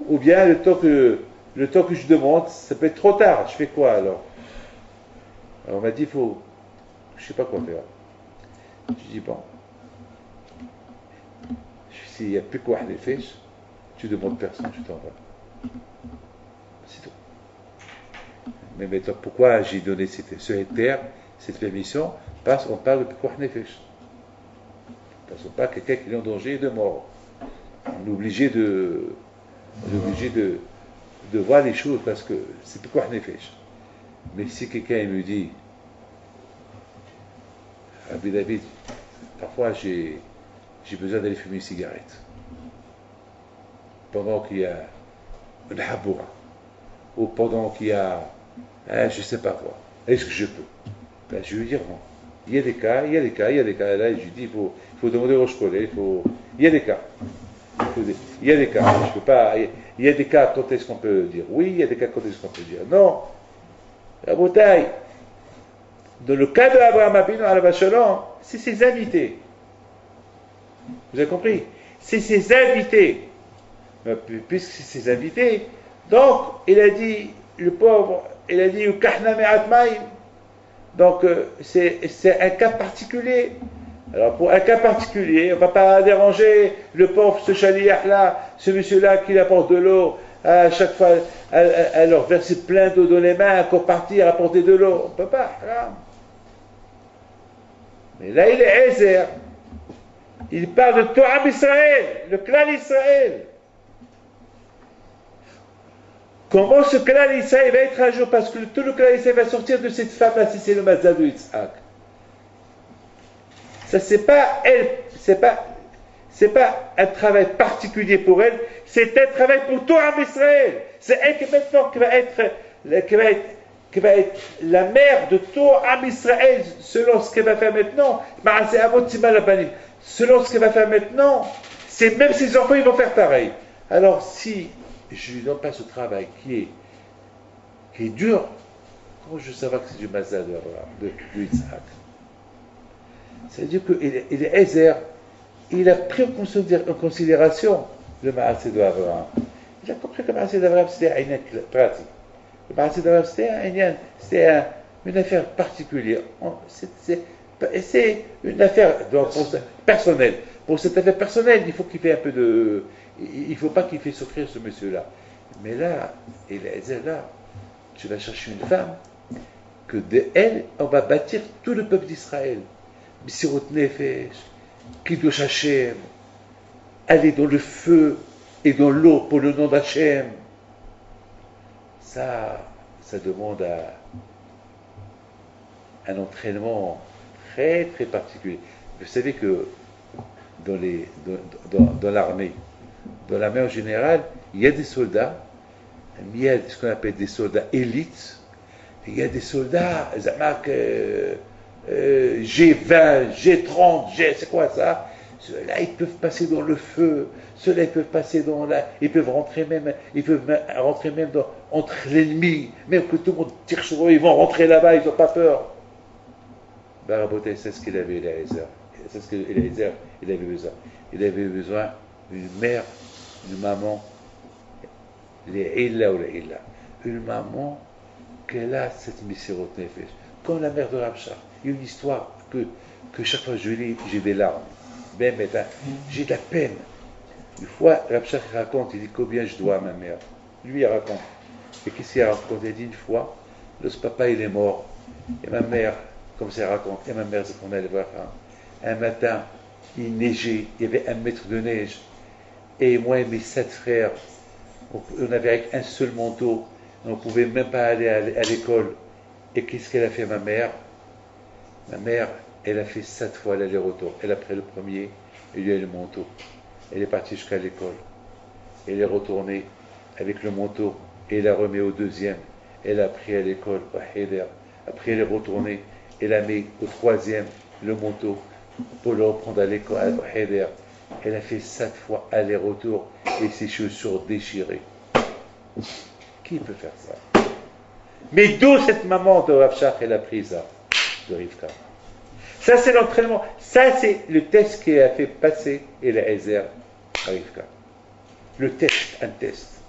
Ou bien le temps que je demande, ça peut être trop tard. Je fais quoi alors? Alors on m'a dit, je ne sais pas quoi faire. Je dis, bon, s'il n'y a plus quoi les fiches, tu demandes personne, tu t'en vas. C'est tout. Mais maintenant, pourquoi j'ai donné cette permission? Parce qu'on parle de quoi les fiches. Parce qu'on parle de quelqu'un qui est en danger de mort. On est obligé de voir les choses parce que c'est pourquoi on est fait. Mais si quelqu'un me dit, Rabbi David, parfois j'ai besoin d'aller fumer une cigarette pendant qu'il y a une haboura ou pendant qu'il y a je ne sais pas quoi, est-ce que je peux? Ben, je vais lui dire non. Il y a des cas. Là, je lui dis, il faut demander au Rosh-Kollel, il y a des cas. Il y a des cas, je peux pas. Il y a des cas quand est-ce qu'on peut dire oui, il y a des cas quand est-ce qu'on peut dire non. La bouteille. Dans le cas de Abraham Abinu alav shalom, c'est ses invités. Vous avez compris? C'est ses invités. Puisque c'est ses invités, donc il a dit, le pauvre, il a dit Ukahna me'at ma'im. Donc c'est un cas particulier. Alors pour un cas particulier, on ne va pas déranger le pauvre, ce chaliach-là, ce monsieur-là qui apporte de l'eau, à chaque fois, à leur verser plein d'eau dans les mains, pour partir apporter de l'eau. On ne peut pas. Haram. Mais là, il est Ezer. Il parle de Torah Israël, le clan d'Israël. Comment ce clan d'Israël va être un jour? Parce que tout le clan d'Israël va sortir de cette femme-là, si c'est le Mazda de Yitzhak. Ça, c'est pas elle, c'est pas un travail particulier pour elle, c'est un travail pour tout Israël. C'est elle qui maintenant qui va être la mère de tout Israël selon ce qu'elle va faire maintenant. Selon ce qu'elle va faire maintenant, c'est même ses enfants ils vont faire pareil. Alors si je lui donne pas ce travail qui est dur, comment je vais savoir que c'est du Mazda de Yitzhak? C'est-à-dire qu'il est Ezer, il a pris en considération le Maaseh d'Abraham. Il a compris que le Maaseh d'Abraham c'était un pratique. Le Maaseh d'Abraham c'était une affaire particulière. C'est une affaire personnelle. Pour cette affaire personnelle, il faut qu'il fait un peu de. Il ne faut pas qu'il fasse souffrir ce monsieur-là. Mais là, il est Ezer là, tu vas chercher une femme que de elle, on va bâtir tout le peuple d'Israël. Messirot Nefesh, Kiddush Hashem, aller dans le feu et dans l'eau pour le nom d'Hachem. Ça demande un entraînement très très particulier. Vous savez que dans l'armée en général, il y a des soldats, il y a ce qu'on appelle des soldats élites, il y a des soldats, G20, G30, c'est quoi ça? Ceux-là, ils peuvent passer dans le feu, ceux-là, ils peuvent passer dans ils peuvent rentrer même entre l'ennemi, même que tout le monde tire sur eux, ils vont rentrer là-bas, ils n'ont pas peur. Baraboté, c'est ce qu'il avait, Eliezer. C'est ce que Eliezer, il avait besoin. Il avait besoin d'une mère, d'une maman, une maman qu'elle a cette Messirot Nefesh. Comme la mère de Rabshah. Il y a une histoire que chaque fois que je lis, j'ai des larmes. Ben, j'ai de la peine. Une fois, Rabshah raconte, il dit combien je dois à ma mère. Lui, il raconte. Et qu'est-ce qu'il raconte? Il dit une fois, le papa, il est mort. Et ma mère, comme ça raconte, et ma mère, c'est qu'on allait voir. Un matin, il neigeait, il y avait 1 mètre de neige. Et moi et mes 7 frères, on avait avec un seul manteau, on ne pouvait même pas aller à l'école. Et qu'est-ce qu'elle a fait, ma mère? Ma mère, elle a fait 7 fois l'aller-retour. Elle a pris le premier, et lui a eu le manteau. Elle est partie jusqu'à l'école. Elle est retournée avec le manteau, et elle a remis au deuxième. Elle a pris à l'école. Après, elle est retournée, elle a mis au troisième le manteau pour le reprendre à l'école. Elle a fait 7 fois aller-retour et ses chaussures déchirées. Qui peut faire ça? Mais d'où cette maman de Rabshah, elle a pris ça, de Rivka? Ça, c'est l'entraînement. Ça, c'est le test qui a fait passer Eliezer à Rivka. Le test, un test.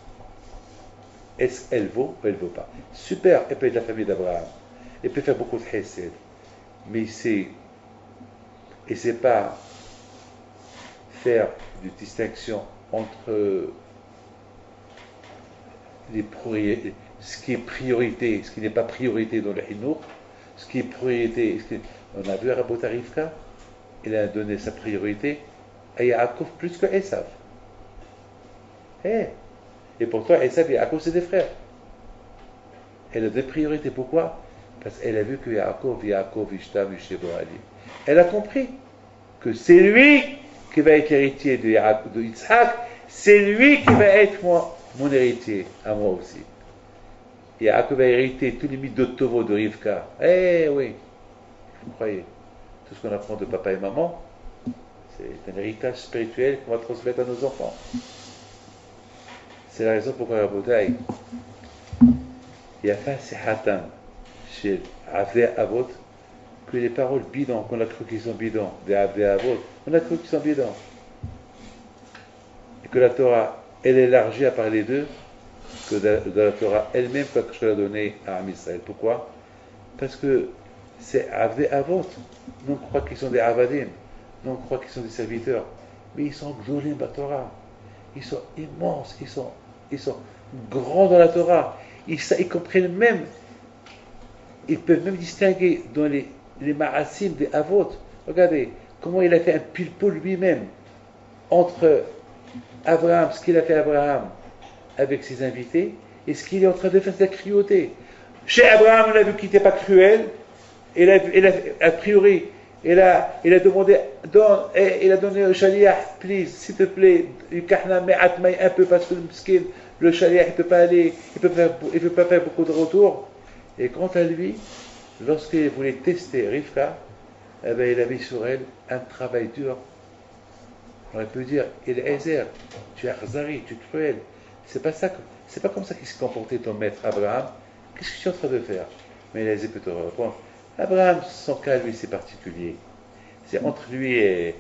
Est-ce qu'elle vaut ou elle ne vaut pas? Super, elle peut être la famille d'Abraham. Elle peut faire beaucoup de chesed. Mais c'est pas faire une distinction entre ce qui est priorité, ce qui n'est pas priorité dans le Hinour, ce qui est priorité. On a vu à Rabot Rivka, il a donné sa priorité à Yaakov plus que Esav. Et pourtant, Esav et Yaakov, c'est des frères. Elle a des priorités. Pourquoi? Parce qu'elle a vu que Yaakov, Ishtam, Yishebo Ali. Elle a compris que c'est lui qui va être héritier de Yitzhak, c'est lui qui va être mon héritier, à moi aussi. Yaakov va hériter tous les mythes de Tovo de Rivka. Oui, vous croyez, tout ce qu'on apprend de papa et maman, c'est un héritage spirituel qu'on va transmettre à nos enfants. C'est la raison pourquoi Rabotai, il y a fait ces hatam chez Avdei Avot, que les paroles bidons, qu'on a cru qu'ils sont bidons, des Avdei Avot, on a cru qu'ils sont bidons. Et que la Torah, elle élargit à parler d'eux, que de la Torah elle-même, que je l'ai donnée à Am Israël. Pourquoi? Parce que c'est Avdei Avot. Nous, on croit qu'ils sont des Avadim. Nous, on croit qu'ils sont des serviteurs. Mais ils sont gdolim la Torah. Ils sont immenses. Ils sont grands dans la Torah. Ils comprennent même. Ils peuvent même distinguer dans les ma'asim des Avot. Regardez comment il a fait un pile-poule lui-même entre Abraham, ce qu'il a fait Abraham avec ses invités, et ce qu'il est en train de faire, c'est la cruauté. Chez Abraham, on a vu qu'il n'était pas cruel, a priori, il a demandé, il a donné au shaliach, please, s'il te plaît, un peu, parce que le shaliach, il ne peut pas aller, il ne peut pas faire beaucoup de retours. Et quant à lui, lorsqu'il voulait tester Rivka, il a mis sur elle un travail dur. On peut dire, Eliezer, tu es arzari, tu es cruel. C'est pas comme ça qu'il s'est comporté ton maître Abraham. Qu'est-ce que tu es en train de faire? Mais Eliezer peut te répondre. Abraham, son cas, lui, c'est particulier. C'est entre lui et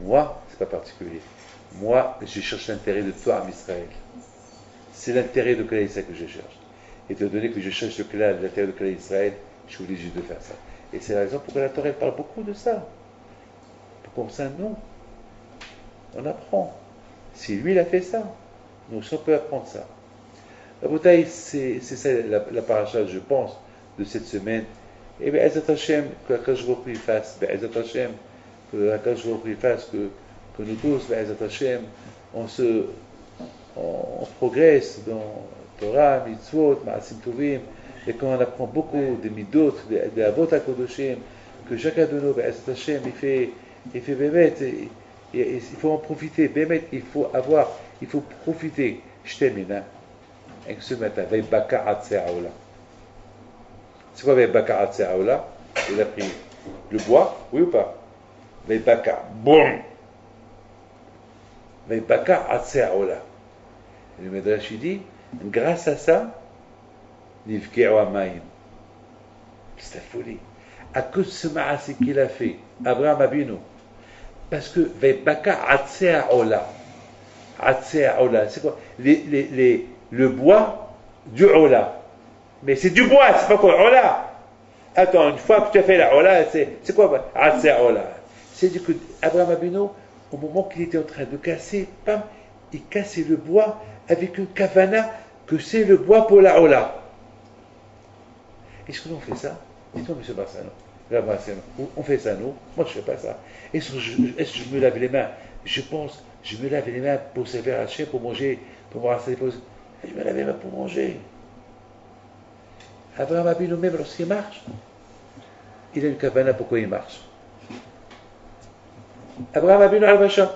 moi, c'est pas particulier. Moi, je cherche l'intérêt de toi, Am Israël. C'est l'intérêt de Klal Israël que je cherche. Et étant donné que je cherche l'intérêt de Klal Israël, je suis obligé de faire ça. Et c'est la raison pour laquelle la Torah parle beaucoup de ça. Comme ça, nous, on apprend. Si lui, il a fait ça, nous aussi, on peut apprendre ça. La bouteille, c'est ça la paracha, je pense, de cette semaine. Et bien, Ezat Hashem, que je repris face, ben, Ezat Hashem, que je repris face, que nous tous, ben, Ezat Hashem, on se, on progresse dans Torah, Mitzvot, Ma'asim Tovim, et quand on apprend beaucoup de Midot, de Avot HaKodoshim, que chacun de nous, ben, Ezat Hashem, il fait Bémet, il faut en profiter, Bémet, il faut profiter. Je termine, hein, avec ce matin, Veibaka Atseaola. C'est quoi Veibaka Atseaola? Il a pris le bois, oui ou pas? Veibaka, boum! Veibaka Atseaola. Le Midrash dit, grâce à ça, Nivke'u Amayim. C'est la folie. À cause de ce ma'asé qu'il a fait, Abraham Abinu, parce que Veibaka Atseaola. Atseaola, c'est quoi? Le bois du Ola. Mais c'est du bois, c'est pas quoi, Ola. Attends, une fois que tu as fait la Ola, c'est quoi Atseaola? C'est du coup, Abraham Abinu, au moment qu'il était en train de casser, pam, il cassait le bois avec une kavana que c'est le bois pour la Ola. Est-ce que nous on fait ça? Dites-moi, M. Bassano. On fait ça, nous? Moi, je ne fais pas ça. Est-ce que je me lave les mains? Je pense, je me lave les mains pour servir à chien, pour manger, pour me rasser les pauses. Je me lave les mains pour manger. Abraham Abinu, même lorsqu'il marche, il a une kavana pourquoi il marche. Abraham Abinu al-Basham,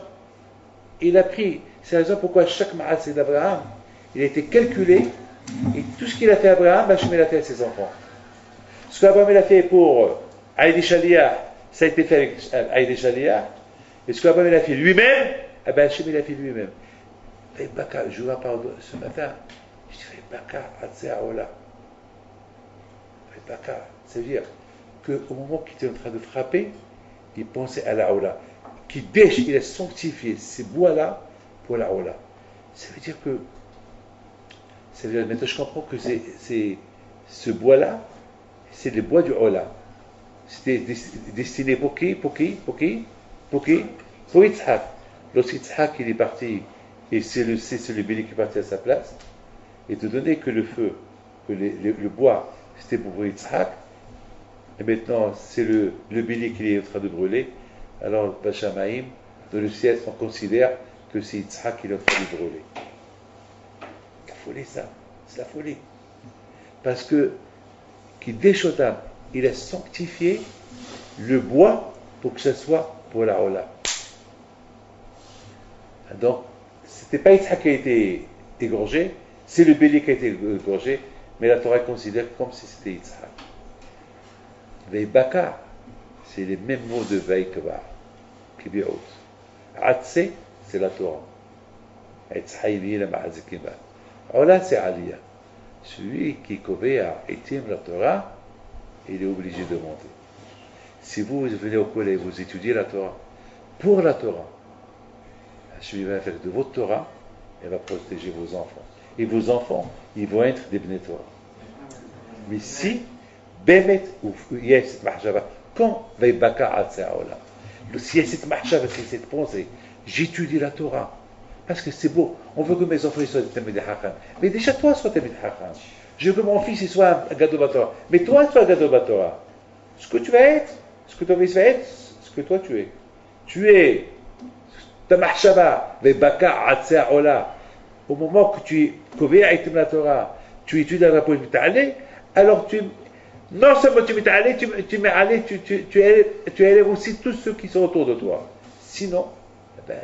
il a pris, c'est la raison pourquoi chaque ma'asé d'Abraham, il a été calculé, et tout ce qu'il a fait à Abraham, Hachem l'a fait à ses enfants. Ce qu'Abraham a fait pour Aïdi Shaliah, ça a été fait avec Aïdi Shaliah, et ce qu'Abraham a fait lui-même, Hachem l'a fait lui-même. Baka, je vous en parle ce matin, je dis Baka, Atseaola. Baka, ça veut dire qu'au moment qu'il était en train de frapper, il pensait à la Ola. Il a sanctifié ces bois-là pour la Ola. Ça veut dire que, maintenant je comprends que ce bois-là, c'est le bois du Ola. C'était destiné pour qui? Pour Yitzhak. Lorsqu'Yitzhak il est parti, et c'est le béni qui est parti à sa place, et de donner que le feu, que le bois, c'était pour Yitzhak, et maintenant c'est le béni qui est en train de brûler. Alors, Bachamaïm, dans le ciel, on considère que c'est Yitzhak qui est en train de brûler. La folie, ça. C'est la folie. Parce que, Kideshotam, il a sanctifié le bois pour que ce soit pour la Ola. Donc, c'était pas Yitzhak qui a été égorgé, c'est le bélier qui a été égorgé, mais la Torah considère comme si c'était Yitzhak. Veibaka, c'est les mêmes mots de Veikva, Kibi'ot. Atse, c'est la Torah. Etzhaïmi, la Ma'azikima. Ola, c'est Aliyah. Celui qui Kovea étime la Torah, il est obligé de monter. Si vous venez au collège, vous étudiez la Torah, pour la Torah, celui va faire de votre Torah, et va protéger vos enfants. Et vos enfants, ils vont être des Bnei Torah. Mais si, Bemet, ou Yes, Mahjaba, quand Veibaka Atseaola, si y a cette Mahjaba, c'est cette pensée, j'étudie la Torah, parce que c'est beau, on veut que mes enfants soient des Tamid Hacham, mais déjà toi, sois Tamid Hacham. Je veux que mon fils il soit un Gadol Batora, mais toi, sois un Gadol Batora. Ce que tu vas être, ce que ton fils va être, ce que toi tu es. Tu es ta Mahjaba, Veibaka Atseaola. Au moment que tu Kovea Itim la Torah, tu étudies la Rapoj Mita'alé, alors non seulement tu mets allé, tu élèves aussi tous ceux qui sont autour de toi. Sinon,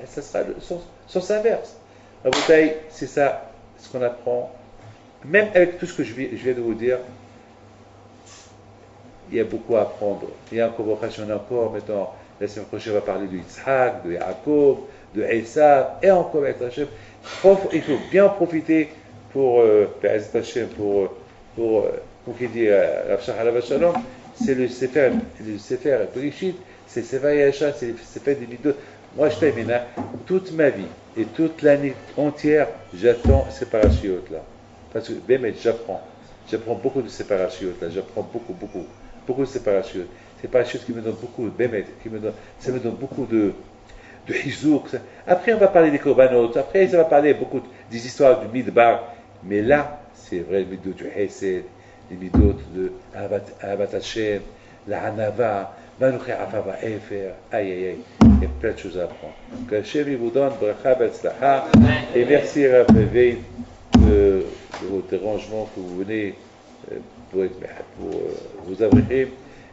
ça sera le sens inverse. La bouteille, c'est ça, ce qu'on apprend. Même avec tout ce que je viens de vous dire, il y a beaucoup à apprendre. Il y a encore, maintenant, la semaine prochaine, on va parler de Yitzhak, de Yaakov, de Esav, et encore avec Hachem. Il faut bien en profiter pour qui dit Rav Shach Shalom, c'est le Sefer Brishit, c'est le Sefer Yasha, c'est le Sefer des Midot. Moi, je termine, toute ma vie et toute l'année entière, j'attends ces parachutes-là. Parce que, j'apprends beaucoup de ces parachutes-là, j'apprends beaucoup de ces parachutes. Ces parachutes qui me donnent beaucoup, ça me donne beaucoup de hizouk. Après, on va parler des korbanot, après, ça va parler beaucoup des histoires du Midbar, mais là, c'est vrai, le Midot du Hesed, les midot de Ahavat Hashem, la Hanava, Baruch Afava Efer, aïe aïe aïe, il y a plein de choses à apprendre. Que Hashem il vous donne Bracha Betzlacha, et merci Rav Vein de vos dérangements que vous venez pour vous abriter,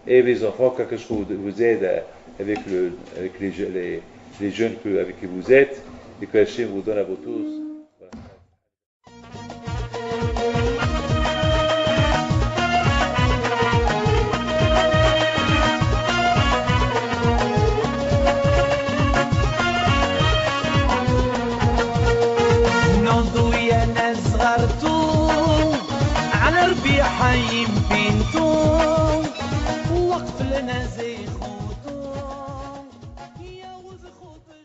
et les enfants, quelque chose vous aide avec les jeunes avec qui vous êtes, et que Hashem vous donne à vous tous. حي بنتو وقف لنا زي خوتو يا وذ خوتو